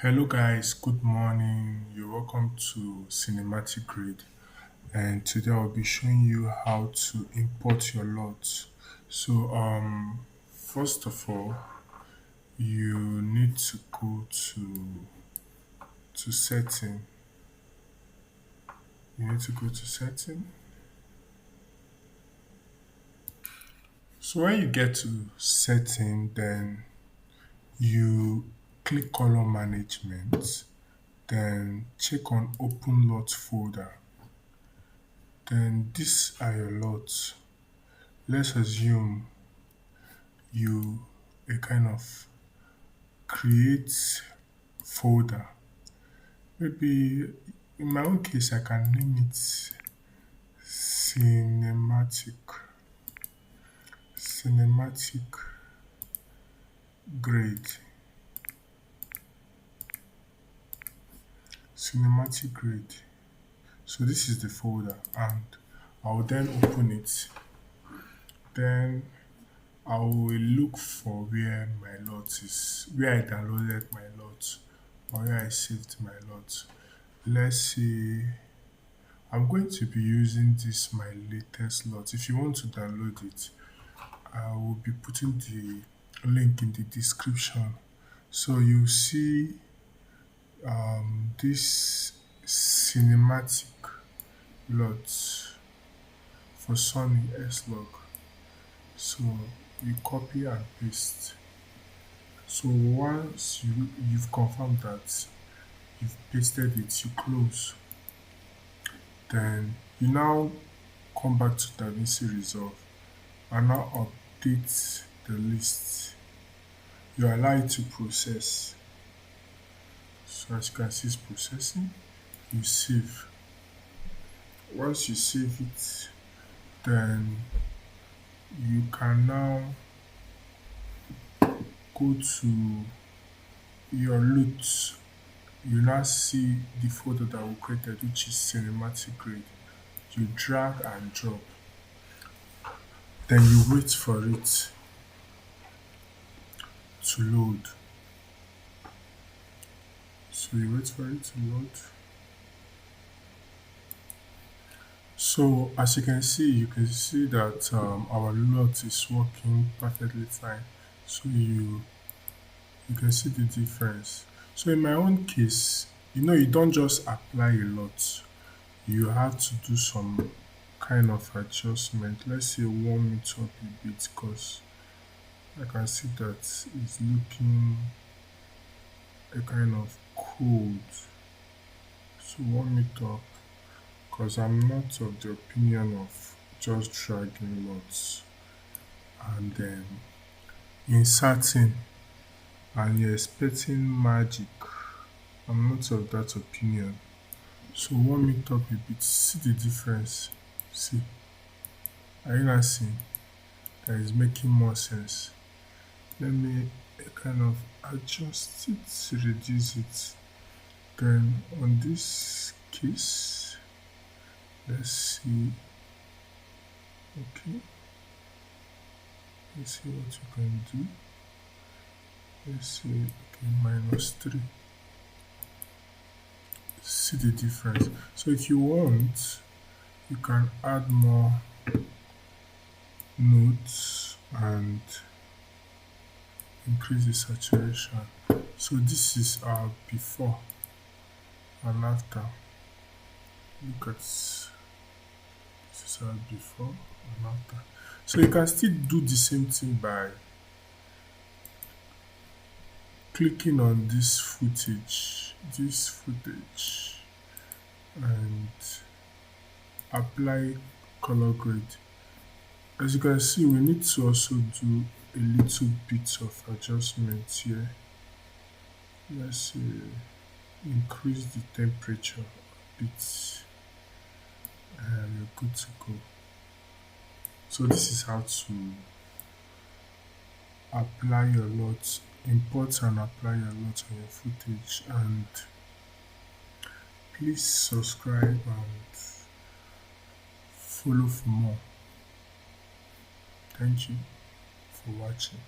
Hello guys, good morning. You're welcome to Cinematic Grid, and today I'll be showing you how to import your LUTs. First of all, you need to go to setting. You need to go to setting. So when you get to setting, then you click color management, then check on open LUT folder. Then these are your LUTs. Let's assume you a kind of create folder. Maybe in my own case, I can name it cinematic, cinematic grade, cinematic grade. So this is the folder, and I'll then open it. Then I will look for where my LUT is, where I downloaded my LUT, or where I saved my LUT. Let's see. I'm going to be using this my latest LUT. If you want to download it, I will be putting the link in the description. So you see this cinematic LUT for Sony S-Log. So you copy and paste. So once you've confirmed that you've pasted it, you close. Then you now come back to DaVinci Resolve and now update the list. You allow it to process. So as you can see, it's processing. You save. Once you save it, then you can now go to your LUTs. You now see the folder that we created, which is cinematic grade. You drag and drop. Then you wait for it to load. So you wait for it to load. So as you can see that our LUT is working perfectly fine. So you can see the difference. So in my own case, you don't just apply a LUT. You have to do some kind of adjustment. Let's say warm it up a bit, because I can see that it's looking a kind of cold. So warm it up, because I'm not of the opinion of just dragging LUTs and then inserting and you're expecting magic. I'm not of that opinion. So warm it up a bit. See the difference. See, are you not seeing that is making more sense? Let me kind of adjust it, reduce it. Then on this case, let's see. Okay, let's see what you can do. Let's see. Okay, -3. See the difference. So if you want, you can add more notes and increase the saturation. So this is our before and after. Look at this is our before and after. So you can still do the same thing by clicking on this footage, and apply color grade. As you can see, we need to also do a little bit of adjustment here. Let's increase the temperature a bit, and we're good to go. So this is how to apply your LUT, import and apply your LUT on your footage. And please subscribe and follow for more. Thank you for watching.